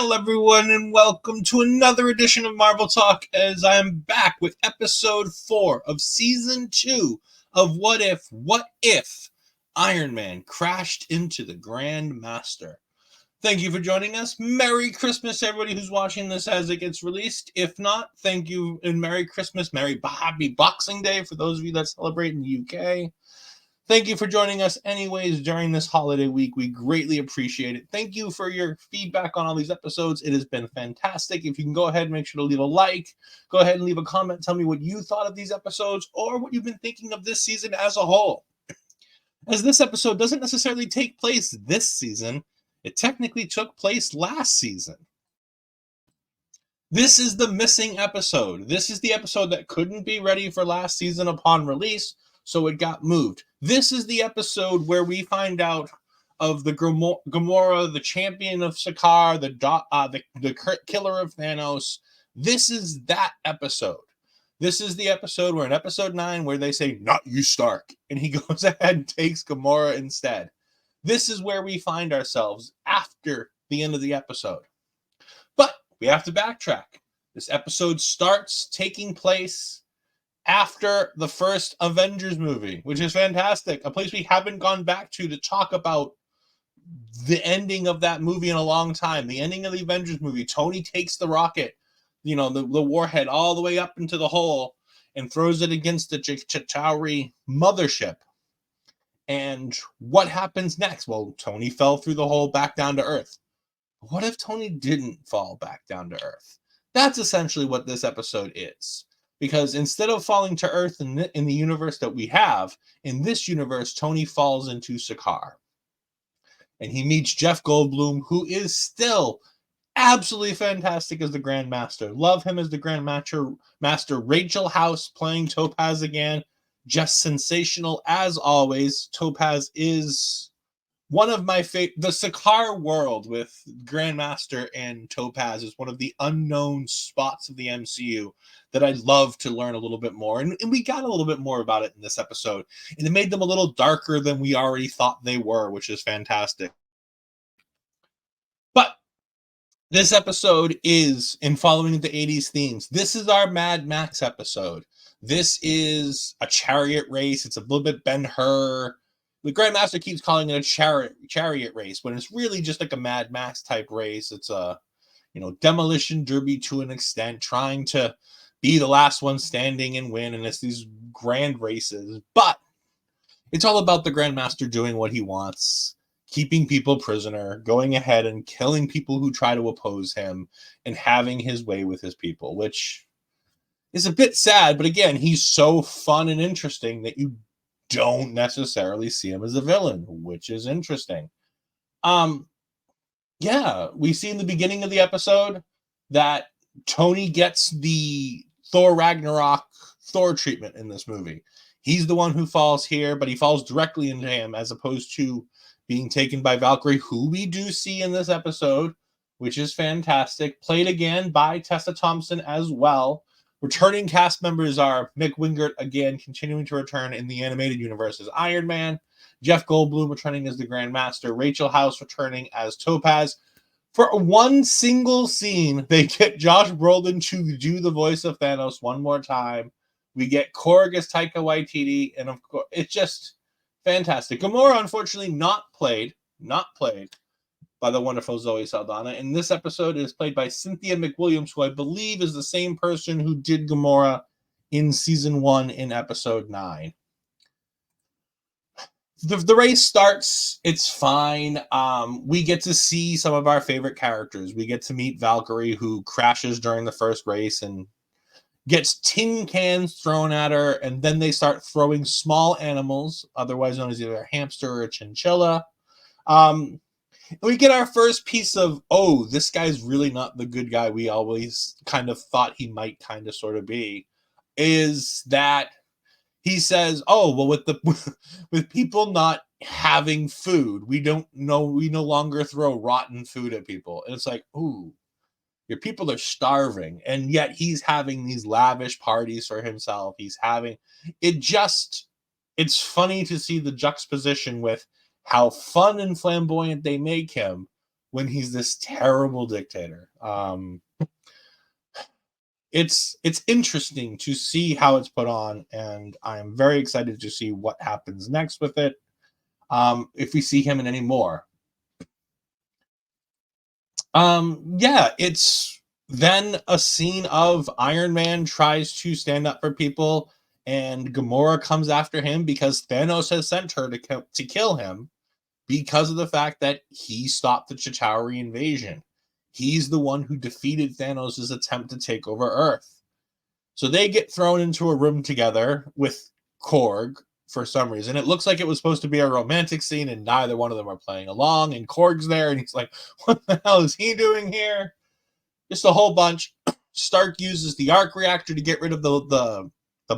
Hello, everyone, and welcome to another edition of Marvel Talk as I'm back with episode 4 of season 2 of What If Iron Man crashed into the Grandmaster. Thank you for joining us. Merry Christmas, everybody who's watching this as it gets released. If not, thank you and Merry Christmas. Happy Boxing Day for those of you that celebrate in the UK. Thank you for joining us anyways during this holiday week. We greatly appreciate it. Thank you for your feedback on all these episodes. It has been fantastic. If you can go ahead and make sure to leave a like, go ahead and leave a comment. Tell me what you thought of these episodes or what you've been thinking of this season as a whole. As this episode doesn't necessarily take place this season, it technically took place last season. This is the missing episode. This is the episode that couldn't be ready for last season upon release, so it got moved. This is the episode where we find out of the Gamora, the champion of Sakaar, the killer of Thanos. This is that episode. This is the episode where in episode 9 where they say, "Not you, Stark," and he goes ahead and takes Gamora instead. This is where we find ourselves after the end of the episode. But we have to backtrack. This episode starts taking place after the first Avengers movie, which is fantastic. A place we haven't gone back to talk about the ending of that movie in a long time. The ending of the Avengers movie. Tony takes the rocket, the warhead all the way up into the hole and throws it against the Chitauri mothership. And what happens next? Well, Tony fell through the hole back down to Earth. What if Tony didn't fall back down to Earth? That's essentially what this episode is. Because instead of falling to Earth in the universe that we have, in this universe, Tony falls into Sakaar. And he meets Jeff Goldblum, who is still absolutely fantastic as the Grandmaster. Love him as the Grandmaster. Rachel House playing Topaz again. Just sensational as always. Topaz is one of my favorite. The Sakaar world with Grandmaster and Topaz is one of the unknown spots of the MCU that I'd love to learn a little bit more. And we got a little bit more about it in this episode. And it made them a little darker than we already thought they were, which is fantastic. But this episode is, in following the 80s themes, this is our Mad Max episode. This is a chariot race. It's a little bit Ben-Hur. The Grandmaster keeps calling it a chariot race, when it's really just like a Mad Max type race. It's a, demolition derby to an extent, trying to be the last one standing and win. And it's these grand races, but it's all about the Grandmaster doing what he wants, keeping people prisoner, going ahead and killing people who try to oppose him, and having his way with his people, which is a bit sad. But again, he's so fun and interesting that you don't necessarily see him as a villain, which is interesting. We see in the beginning of the episode that Tony gets the Thor Ragnarok Thor treatment in this movie. He's the one who falls here, but he falls directly into him as opposed to being taken by Valkyrie, who we do see in this episode, which is fantastic. Played again by Tessa Thompson as well. Returning cast members are Mick Wingert, again, continuing to return in the animated universe as Iron Man. Jeff Goldblum returning as the Grandmaster. Rachel House returning as Topaz. For one single scene, they get Josh Brolin to do the voice of Thanos one more time. We get Korg as Taika Waititi, and of course, it's just fantastic. Gamora, unfortunately, not played by the wonderful Zoe Saldana. And this episode is played by Cynthia McWilliams, who I believe is the same person who did Gamora in season 1 in episode 9. The race starts. It's fine. We get to see some of our favorite characters. We get to meet Valkyrie, who crashes during the first race and gets tin cans thrown at her. And then they start throwing small animals, otherwise known as either a hamster or a chinchilla. We get our first piece of, this guy's really not the good guy we always kind of thought he might kind of sort of be, is that he says, with people not having food, we no longer throw rotten food at people. And it's like, your people are starving. And yet he's having these lavish parties for himself. It's funny to see the juxtaposition with how fun and flamboyant they make him, when he's this terrible dictator. It's interesting to see how it's put on, and I'm very excited to see what happens next with it. If we see him in any more. Yeah, it's then a scene of Iron Man tries to stand up for people, and Gamora comes after him because Thanos has sent her to kill him because of the fact that he stopped the Chitauri invasion. He's the one who defeated Thanos' attempt to take over Earth. So they get thrown into a room together with Korg for some reason. It looks like it was supposed to be a romantic scene, and neither one of them are playing along. And Korg's there, and he's like, "What the hell is he doing here?" Just a whole bunch. Stark uses the arc reactor to get rid of the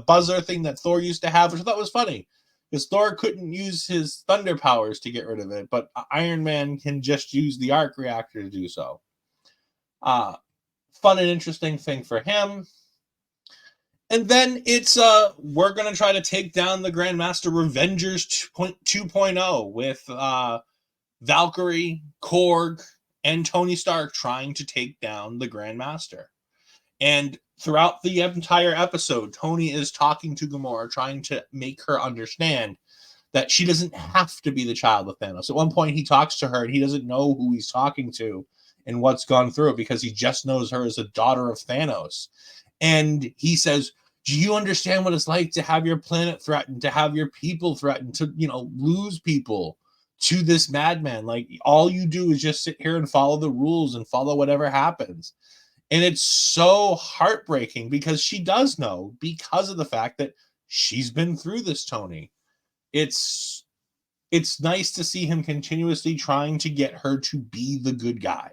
buzzer thing that Thor used to have, which I thought was funny, because Thor couldn't use his thunder powers to get rid of it, but Iron Man can just use the arc reactor to do so. Fun and interesting thing for him. And then it's we're gonna try to take down the Grandmaster Revengers 2.0 with Valkyrie, Korg, and Tony Stark trying to take down the Grandmaster. And throughout the entire episode, Tony is talking to Gamora, trying to make her understand that she doesn't have to be the child of Thanos. At one point, he talks to her and he doesn't know who he's talking to and what's gone through it because he just knows her as a daughter of Thanos. And he says, "Do you understand what it's like to have your planet threatened, to have your people threatened, to, lose people to this madman? Like, all you do is just sit here and follow the rules and follow whatever happens." And it's so heartbreaking because she does know, because of the fact that she's been through this, Tony. It's nice to see him continuously trying to get her to be the good guy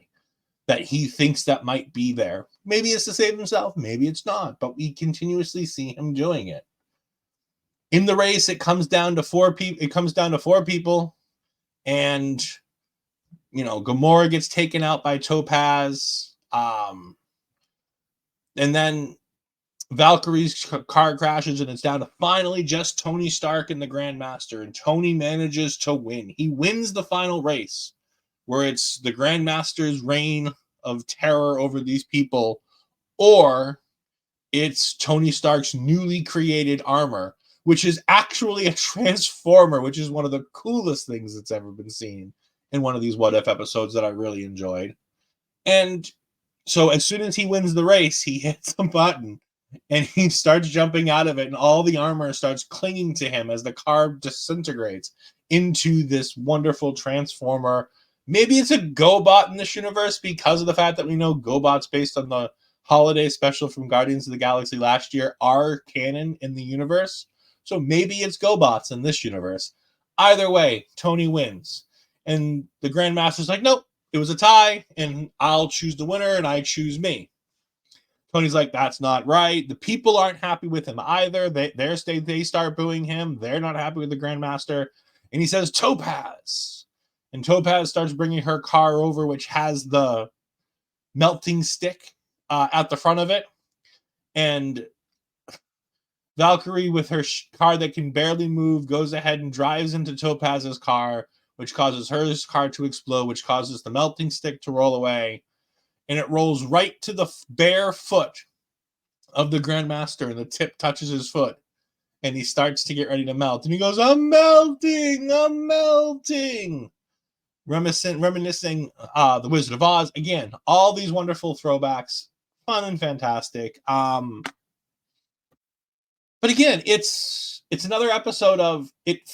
that he thinks that might be there. Maybe it's to save himself, maybe it's not, but we continuously see him doing it. In the race, it comes down to four people, and Gamora gets taken out by Topaz. And then Valkyrie's car crashes, and it's down to finally just Tony Stark and the Grandmaster, and Tony manages to win. He wins the final race, where it's the Grandmaster's reign of terror over these people, or it's Tony Stark's newly created armor, which is actually a transformer, which is one of the coolest things that's ever been seen in one of these What If episodes that I really enjoyed. And so as soon as he wins the race, he hits a button and he starts jumping out of it, and all the armor starts clinging to him as the car disintegrates into this wonderful transformer. Maybe it's a GoBot in this universe because of the fact that we know GoBots based on the holiday special from Guardians of the Galaxy last year are canon in the universe. So maybe it's GoBots in this universe. Either way, Tony wins. And the Grandmaster's like, "Nope, it was a tie, and I'll choose the winner, and I choose me." Tony's like, "That's not right." The people aren't happy with him either. They start booing him. They're not happy with the Grandmaster. And he says, "Topaz." And Topaz starts bringing her car over, which has the melting stick at the front of it. And Valkyrie, with her car that can barely move, goes ahead and drives into Topaz's car, which causes her car to explode, which causes the melting stick to roll away. And it rolls right to the bare foot of the Grandmaster, and the tip touches his foot. And he starts to get ready to melt. And he goes, "I'm melting! I'm melting!" Reminiscing The Wizard of Oz. Again, all these wonderful throwbacks. Fun and fantastic. But again, it's another episode of it.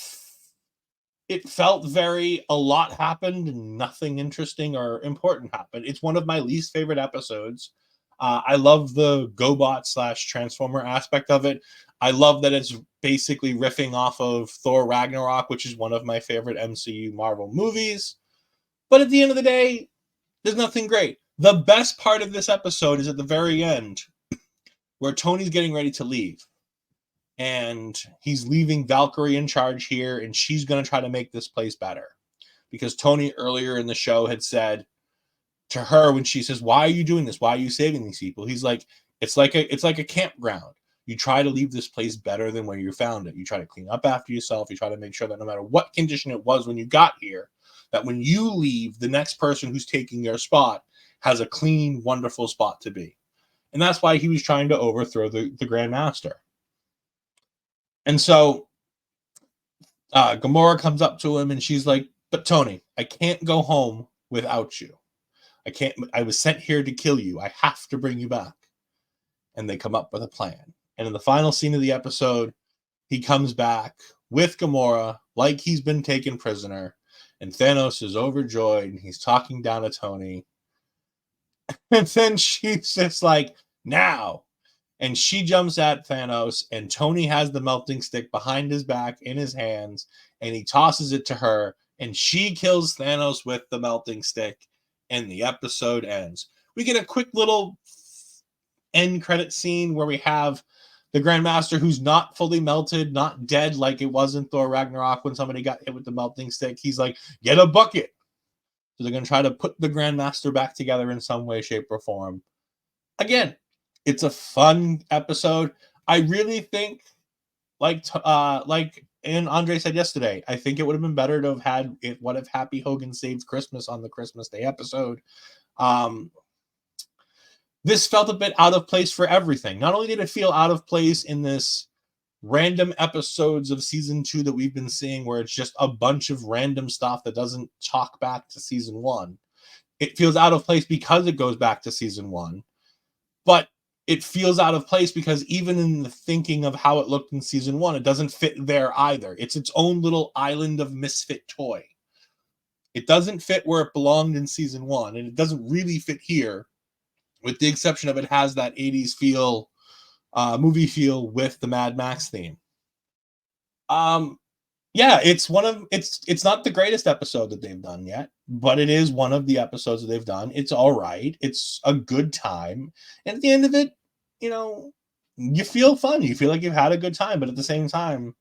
It felt very, a lot happened and nothing interesting or important happened. It's one of my least favorite episodes. I love the GoBot / Transformer aspect of it. I love that it's basically riffing off of Thor Ragnarok, which is one of my favorite MCU Marvel movies. But at the end of the day, there's nothing great. The best part of this episode is at the very end, where Tony's getting ready to leave. And he's leaving Valkyrie in charge here, and she's going to try to make this place better. Because Tony earlier in the show had said to her, when she says, "Why are you doing this? Why are you saving these people?" He's like, it's like a campground. You try to leave this place better than where you found it. You try to clean up after yourself. You try to make sure that no matter what condition it was when you got here, that when you leave, the next person who's taking your spot has a clean, wonderful spot to be. And that's why he was trying to overthrow the Grandmaster. And so Gamora comes up to him and she's like, but Tony, I can't go home without you. I was sent here to kill you. I have to bring you back. And they come up with a plan. And in the final scene of the episode, he comes back with Gamora like he's been taken prisoner. And Thanos is overjoyed and he's talking down to Tony. And then she's just like, now. And she jumps at Thanos, and Tony has the melting stick behind his back in his hands, and he tosses it to her, and she kills Thanos with the melting stick, and the episode ends. We get a quick little end credit scene where we have the Grandmaster, who's not fully melted, not dead like it was in Thor Ragnarok when somebody got hit with the melting stick. He's like, get a bucket. So they're going to try to put the Grandmaster back together in some way, shape, or form. Again, it's a fun episode. I really think, like Andre said yesterday, I think it would have been better to have had it. What if Happy Hogan Saved Christmas on the Christmas Day episode? This felt a bit out of place for everything. Not only did it feel out of place in this random episodes of season 2 that we've been seeing, where it's just a bunch of random stuff that doesn't talk back to season 1. It feels out of place because it goes back to season 1, but it feels out of place because even in the thinking of how it looked in season 1, it doesn't fit there either. It's its own little island of misfit toy. It doesn't fit where it belonged in season 1, and it doesn't really fit here, with the exception of it has that 80s feel, movie feel with the Mad Max theme. Yeah, it's not the greatest episode that they've done yet, but it is one of the episodes that they've done. It's all right. It's a good time. And at the end of it, you feel fun. You feel like you've had a good time, but at the same time,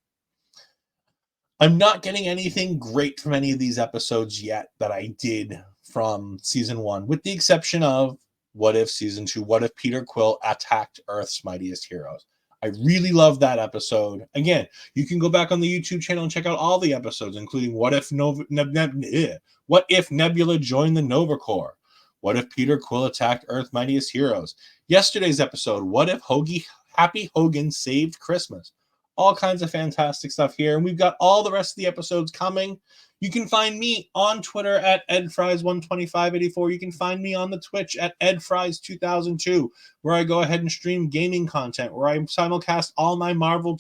I'm not getting anything great from any of these episodes yet that I did from season 1, with the exception of What If Season 2, What If Peter Quill Attacked Earth's Mightiest Heroes. I really love that episode. Again, you can go back on the YouTube channel and check out all the episodes, including What If Nebula joined the Nova Corps? What if Peter Quill attacked Earth's Mightiest Heroes? Yesterday's episode, What If Happy Hogan Saved Christmas? All kinds of fantastic stuff here. And we've got all the rest of the episodes coming. You can find me on Twitter at edfries12584. You can find me on the Twitch at edfries2002, where I go ahead and stream gaming content, where I simulcast all my Marvel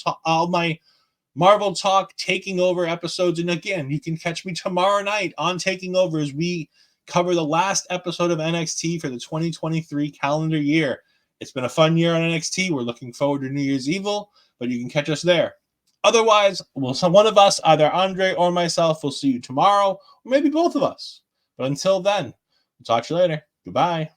Talk Taking Over episodes. And again, you can catch me tomorrow night on Taking Over as we cover the last episode of NXT for the 2023 calendar year. It's been a fun year on NXT. We're looking forward to New Year's Evil, but you can catch us there. Otherwise, one of us, either Andre or myself, will see you tomorrow, or maybe both of us. But until then, we'll talk to you later. Goodbye.